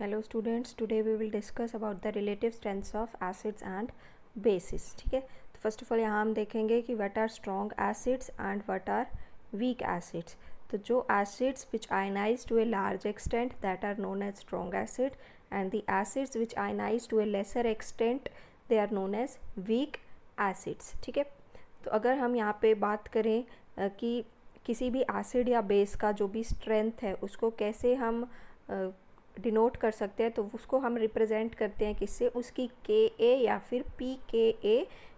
Hello students, today we will discuss about the relative strengths of acids and bases. ठीक है, तो first of all यहाँ हम देखेंगे कि what are strong acids and what are weak acids. तो जो acids which ionize to a large extent that are known as strong acid and the acids which ionize to a lesser extent they are known as weak acids. ठीक है, तो अगर हम यहाँ पे बात करें कि किसी भी एसिड या बेस का जो भी स्ट्रेंथ है उसको कैसे हम डिनोट कर सकते हैं, तो उसको हम रिप्रेजेंट करते हैं किससे, उसकी Ka या फिर pKa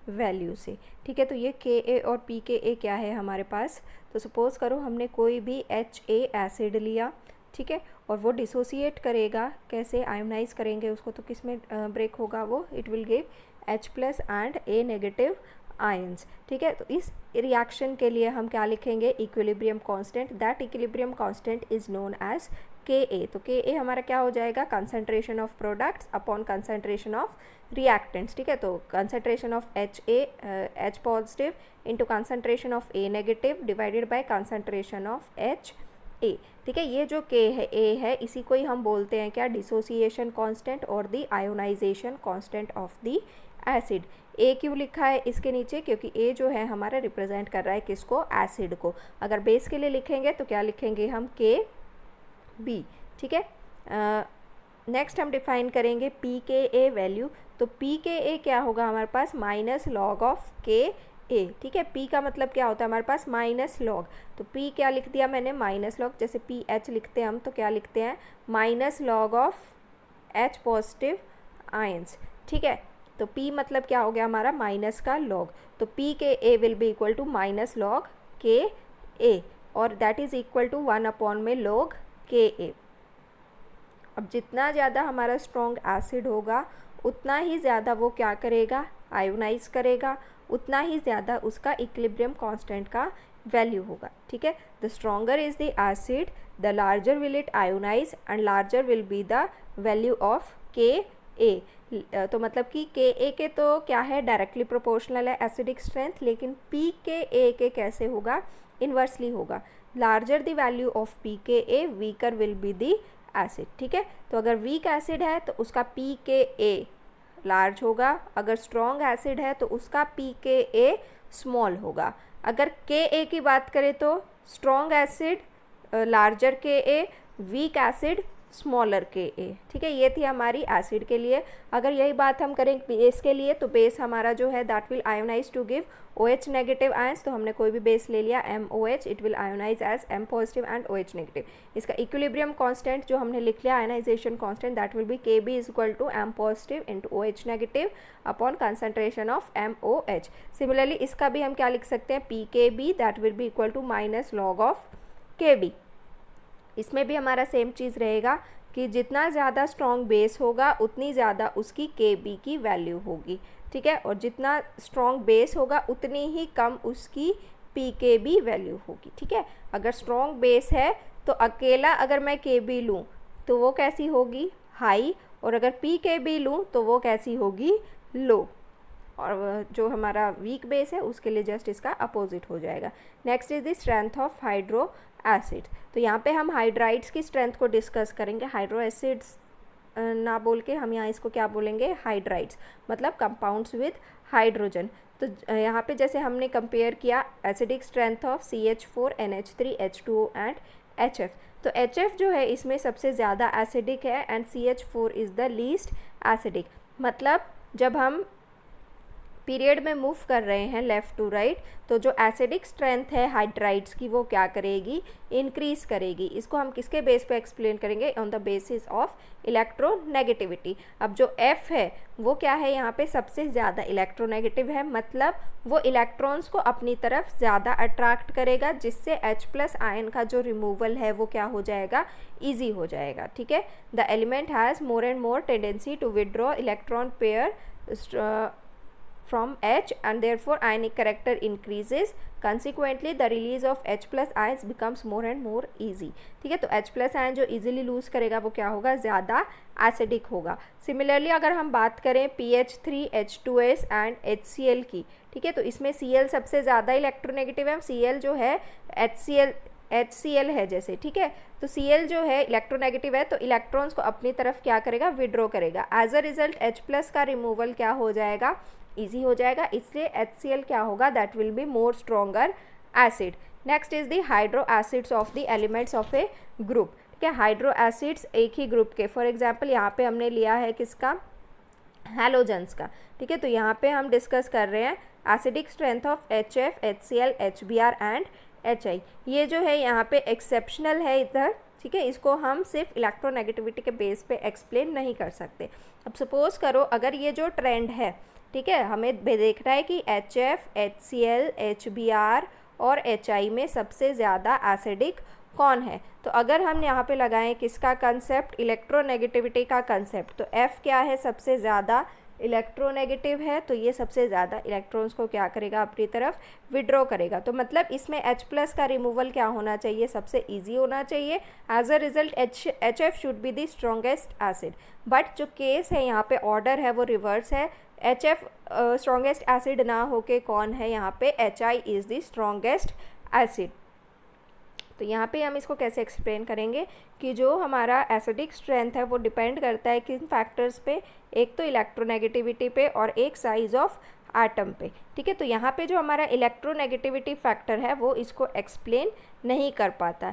वैल्यू से। ठीक है, तो ये Ka और pKa क्या है हमारे पास। तो सपोज़ करो हमने कोई भी Ha एसिड लिया, ठीक है, और वो डिसोसिएट करेगा, कैसे आयोनाइज करेंगे उसको, तो किस में ब्रेक होगा वो, it will give H+ and A negative ions. ठीक है, तो इस रिएक्शन के लिए हम क्या लिखेंगे, equilibrium constant. That equilibrium constant is known as Ka। तो Ka हमारा क्या हो जाएगा, concentration of products upon concentration of reactants. ठीक है, तो concentration of H positive into concentration of A negative divided by concentration of HA। ठीक है, ये जो Ka है इसी को ही हम बोलते हैं क्या, डिसोसिएशन कांस्टेंट और the ionization constant of the acid. A क्यों लिखा है इसके नीचे, क्योंकि A जो है हमारा रिप्रेजेंट कर रहा है किसको, एसिड को। अगर बेस के लिए लिखेंगे तो क्या लिखेंगे हम, Kb। ठीक है, नेक्स्ट हम डिफाइन करेंगे pKa वैल्यू। तो pKa क्या होगा हमारे पास, माइनस लॉग ऑफ Ka। ठीक है, p का मतलब क्या होता है हमारे पास, माइनस लॉग। तो p क्या लिख दिया मैंने, माइनस लॉग। जैसे PH लिखते हैं हम तो क्या लिखते हैं, minus log of H positive ions. ठीक है, तो p मतलब क्या हो गया हमारा, माइनस का लॉग। तो pKa will be equal to minus log Ka और that is equal to 1 upon में लॉग Ka। अब जितना ज़्यादा हमारा स्ट्रॉन्ग एसिड होगा उतना ही ज़्यादा वो क्या करेगा, आयोनाइज करेगा, उतना ही ज़्यादा उसका इक्विलिब्रियम कांस्टेंट का वैल्यू होगा। ठीक है, the stronger is the acid the larger will it ionise and larger will be the value of Ka। तो मतलब कि Ka के तो क्या है, डायरेक्टली प्रोपोर्शनल है एसिडिक स्ट्रेंथ, लेकिन pKa के कैसे होगा, इन्वर्सली होगा। Larger the value of pKa weaker will be the acid. ठीक है, तो अगर वीक एसिड है तो उसका pKa लार्ज होगा, अगर स्ट्रॉन्ग एसिड है तो उसका pKa स्मॉल होगा। अगर Ka की बात करें तो strong acid larger Ka, weak acid smaller Ka। ठीक है, ये थी हमारी एसिड के लिए। अगर यही बात हम करें बेस के लिए, तो बेस हमारा जो है that will ionize to give OH negative ions. तो हमने कोई भी बेस ले लिया MOH, it will ionize as M positive and OH negative. इसका इक्विलिब्रियम कांस्टेंट जो हमने लिख लिया, ionization constant, that will be Kb is equal to M positive into OH negative upon concentration of MOH। Similarly इसका भी हम क्या लिख सकते हैं, pKb that will be equal to minus log of Kb। इसमें भी हमारा सेम चीज़ रहेगा कि जितना ज़्यादा स्ट्रॉन्ग बेस होगा उतनी ज़्यादा उसकी Kb की वैल्यू होगी। ठीक है, और जितना स्ट्रॉन्ग बेस होगा उतनी ही कम उसकी pKb वैल्यू होगी। ठीक है, अगर स्ट्रॉन्ग बेस है तो अकेला अगर मैं Kb लूँ तो वो कैसी होगी, हाई, और अगर pKb लूँ तो वो कैसी होगी, लो। और जो हमारा वीक बेस है उसके लिए जस्ट इसका अपोजिट हो जाएगा। Next is the strength of hydro acid. तो यहाँ पे हम हाइड्राइड्स की स्ट्रेंथ को डिस्कस करेंगे। हाइड्रो एसिड्स ना बोल के हम यहाँ इसको क्या बोलेंगे, हाइड्राइड्स, मतलब कंपाउंड्स विद हाइड्रोजन। तो यहाँ पे जैसे हमने कंपेयर किया acidic strength of CH4, NH3, H2O and HF। तो HF जो है इसमें सबसे ज़्यादा एसिडिक है and CH4 is the least acidic. मतलब जब हम पीरियड में मूव कर रहे हैं लेफ़्ट टू राइट, तो जो एसिडिक स्ट्रेंथ है हाइड्राइड्स की वो क्या करेगी, इंक्रीज़ करेगी। इसको हम किसके बेस पे एक्सप्लेन करेंगे, on the basis of electronegativity. अब जो F है वो क्या है, यहाँ पे सबसे ज़्यादा इलेक्ट्रोनेगेटिव है, मतलब वो इलेक्ट्रॉन्स को अपनी तरफ ज़्यादा अट्रैक्ट करेगा, जिससे H+ आयन का जो रिमूवल है वो क्या हो जाएगा, ईजी हो जाएगा। ठीक है, the element has more and more tendency to withdraw electron pair from H and therefore ionic character increases. Consequently the release of H+ ions becomes more and more easy. ठीक है, तो H+ आयन जो easily loose करेगा वो क्या होगा, ज़्यादा acidic होगा। सिमिलरली अगर हम बात करें PH3, H2S एंड HCl की, ठीक है, तो इसमें Cl सबसे ज़्यादा इलेक्ट्रोनेगेटिव है। Cl जो है HCl है जैसे, ठीक है, तो Cl जो है इलेक्ट्रोनेगेटिव है, तो इलेक्ट्रॉन्स को अपनी तरफ क्या करेगा, विड्रॉ करेगा। एज अ रिजल्ट H+ का रिमूवल क्या हो जाएगा, ईजी हो जाएगा, इसलिए HCl क्या होगा, that will be more stronger acid. Next is the hydro acids of the elements of A group, ठीक है, हाइड्रो एसिड्स एक ही ग्रुप के, फॉर एग्जाम्पल यहाँ पे हमने लिया है किसका, हैलोजेंस का, ठीक है, तो यहाँ पे हम डिस्कस कर रहे हैं acidic strength of HF, HCl, HBr and HI। ये जो है यहाँ पे एक्सेप्शनल है इधर, ठीक है, इसको हम सिर्फ इलेक्ट्रोनेगेटिविटी के बेस पे एक्सप्लेन नहीं कर सकते। अब सपोज करो अगर ये जो ट्रेंड है, ठीक है, हमें देखना है कि HF, HCl, HBr और HI में सबसे ज़्यादा एसिडिक कौन है, तो अगर हम यहाँ पे लगाएं किसका कंसेप्ट, इलेक्ट्रोनेगेटिविटी का कंसेप्ट, तो F क्या है, सबसे ज़्यादा इलेक्ट्रोनेगेटिव है, तो ये सबसे ज़्यादा इलेक्ट्रॉन्स को क्या करेगा, अपनी तरफ विड्रॉ करेगा। तो मतलब इसमें H+ का रिमूवल क्या होना चाहिए, सबसे इजी होना चाहिए। As a result HF should be the strongest acid, but जो केस है यहाँ पे ऑर्डर है वो रिवर्स है, HF स्ट्रॉन्गेस्ट एसिड ना होके कौन है यहाँ पे, HI is the strongest acid. तो यहाँ पे हम इसको कैसे एक्सप्लेन करेंगे कि जो हमारा एसिडिक स्ट्रेंथ है वो डिपेंड करता है किन फैक्टर्स पे, एक तो इलेक्ट्रोनेगेटिविटी पे और एक साइज ऑफ एटम पे, ठीक है, तो यहाँ पे जो हमारा इलेक्ट्रोनेगेटिविटी फैक्टर है वो इसको एक्सप्लेन नहीं कर पाता।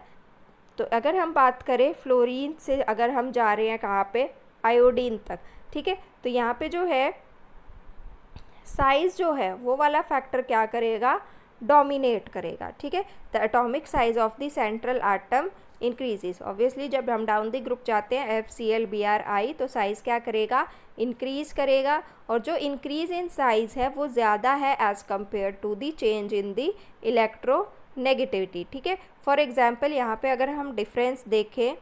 तो अगर हम बात करें फ्लोरीन से, अगर हम जा रहे हैं कहाँ पे, आयोडीन तक, ठीक है, तो यहाँ पे जो है साइज़ जो है वो वाला फैक्टर क्या करेगा, डोमिनेट करेगा, ठीक है, the atomic size of the central atom increases. Obviously जब हम डाउन द ग्रुप जाते हैं FCl, Br, I, तो साइज़ क्या करेगा, इंक्रीज़ करेगा, और जो इंक्रीज़ इन साइज़ है वो ज़्यादा है as compared to the change in the electronegativity, ठीक है। फॉर एग्जांपल यहाँ पे अगर हम डिफरेंस देखें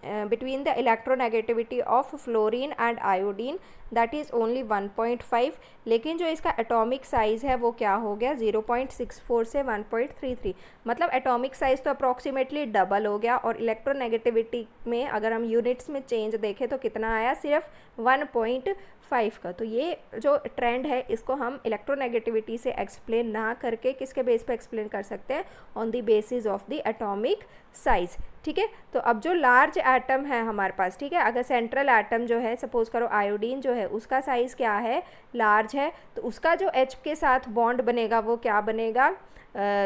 between the electronegativity of fluorine and iodine, that is only 1.5, लेकिन जो इसका एटॉमिक साइज़ है वो क्या हो गया, 0.64 से 1.33, मतलब एटॉमिक साइज़ तो अप्रॉक्सीमेटली डबल हो गया, और इलेक्ट्रोनेगेटिविटी में अगर हम यूनिट्स में चेंज देखें तो कितना आया, सिर्फ 1.5 का। तो ये जो ट्रेंड है इसको हम इलेक्ट्रोनेगेटिविटी से एक्सप्लेन ना करके किसके बेस पे एक्सप्लेन कर सकते हैं, on the basis of the atomic size, ठीक है। तो अब जो लार्ज एटम है हमारे पास, ठीक है, अगर सेंट्रल एटम जो है, सपोज करो आयोडीन जो है उसका साइज़ क्या है, लार्ज है, तो उसका जो H के साथ बॉन्ड बनेगा वो क्या बनेगा,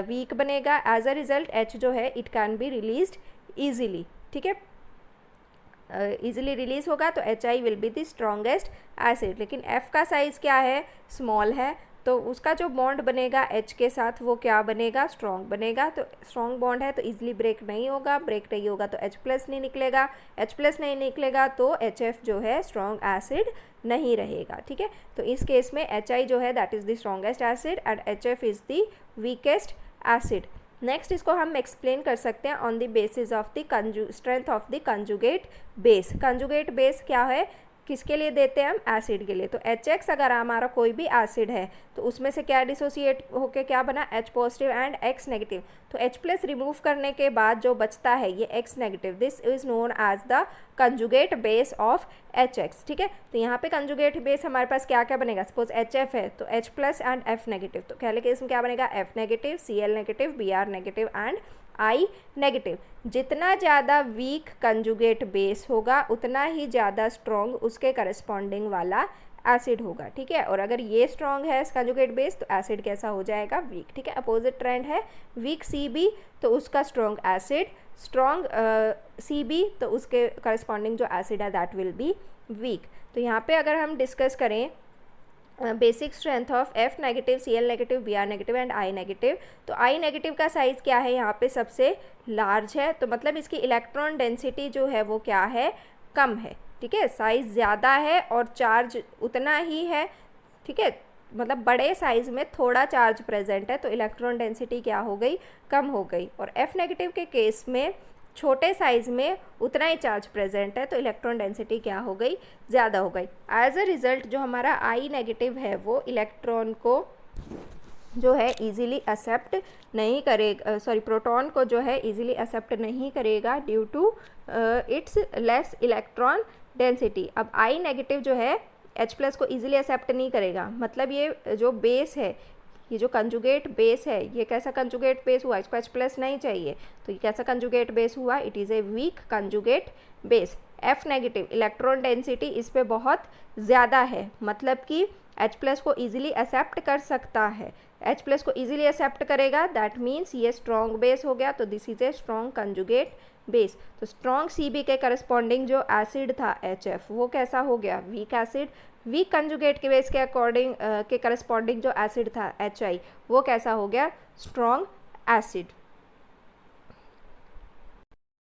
वीक बनेगा। एज अ रिजल्ट H जो है it can be released easily, ठीक है, ईजिली रिलीज होगा, तो HI will be the strongest acid. लेकिन F का साइज़ क्या है, स्मॉल है, तो उसका जो बॉन्ड बनेगा H के साथ वो क्या बनेगा, स्ट्रॉन्ग बनेगा, तो स्ट्रॉन्ग बॉन्ड है तो इजीली ब्रेक नहीं होगा, ब्रेक नहीं होगा तो H+ नहीं निकलेगा, H+ नहीं निकलेगा तो HF जो है स्ट्रॉन्ग एसिड नहीं रहेगा, ठीक है। तो इस केस में HI जो है that is the strongest acid and HF is the weakest acid. Next इसको हम एक्सप्लेन कर सकते हैं on the basis of the strength of the conjugate base. Conjugate base क्या है, किसके लिए देते हैं हम, एसिड के लिए। तो HX अगर हमारा कोई भी एसिड है तो उसमें से क्या डिसोसिएट होके क्या बना, H+ एंड X नेगेटिव, तो H+ रिमूव करने के बाद जो बचता है ये X negative, this is known as the conjugate base of HX, ठीक है। तो यहाँ पे कंजुगेट बेस हमारे पास क्या क्या बनेगा, सपोज HF है तो H+ एंड F नेगेटिव, तो पहले केस में क्या बनेगा, F negative, Cl negative, Br negative and I negative. जितना ज़्यादा वीक कंजुगेट बेस होगा उतना ही ज़्यादा स्ट्रॉन्ग उसके करस्पॉन्डिंग वाला एसिड होगा, ठीक है। और अगर ये स्ट्रॉन्ग है कंजुगेट बेस तो एसिड कैसा हो जाएगा, वीक, ठीक है। अपोजिट ट्रेंड है, वीक CB तो उसका स्ट्रॉन्ग एसिड, स्ट्रॉन्ग CB तो उसके करस्पॉन्डिंग जो एसिड है दैट विल बी वीक। तो यहाँ पे अगर हम डिस्कस करें basic strength of F negative, Cl negative, Br negative and I negative, तो I नेगेटिव का साइज़ क्या है, यहाँ पे सबसे लार्ज है, तो मतलब इसकी इलेक्ट्रॉन डेंसिटी जो है वो क्या है, कम है, ठीक है। साइज़ ज़्यादा है और चार्ज उतना ही है, ठीक है, मतलब बड़े साइज़ में थोड़ा चार्ज प्रेजेंट है तो इलेक्ट्रॉन डेंसिटी क्या हो गई, कम हो गई। और F नेगेटिव के केस में छोटे साइज़ में उतना ही चार्ज प्रेजेंट है तो इलेक्ट्रॉन डेंसिटी क्या हो गई, ज़्यादा हो गई। एज अ रिज़ल्ट जो हमारा I नेगेटिव है वो इलेक्ट्रॉन को जो है इजीली एक्सेप्ट नहीं करेगा, सॉरी प्रोटॉन को जो है इजीली एक्सेप्ट नहीं करेगा due to its less electron density. अब I नेगेटिव जो है H+ को इजीली एक्सेप्ट नहीं करेगा, मतलब ये जो बेस है ये जो कंजुगेट बेस है ये कैसा कंजुगेट बेस हुआ, इसको H प्लस नहीं चाहिए, तो ये कैसा कंजुगेट बेस हुआ, it is a weak conjugate base. F negative, electron density इस पे बहुत ज़्यादा है, मतलब कि H प्लस को ईजिली एक्सेप्ट कर सकता है, H प्लस को ईजिली एक्सेप्ट करेगा, दैट मीन्स ये स्ट्रॉन्ग बेस हो गया, तो this is a strong conjugate base. तो स्ट्रॉन्ग Cb के करस्पॉन्डिंग जो एसिड था HF वो कैसा हो गया, वीक एसिड। वीक कंजुगेट के बेस के अकॉर्डिंग के करस्पॉन्डिंग जो एसिड था HI वो कैसा हो गया, स्ट्रॉन्ग एसिड।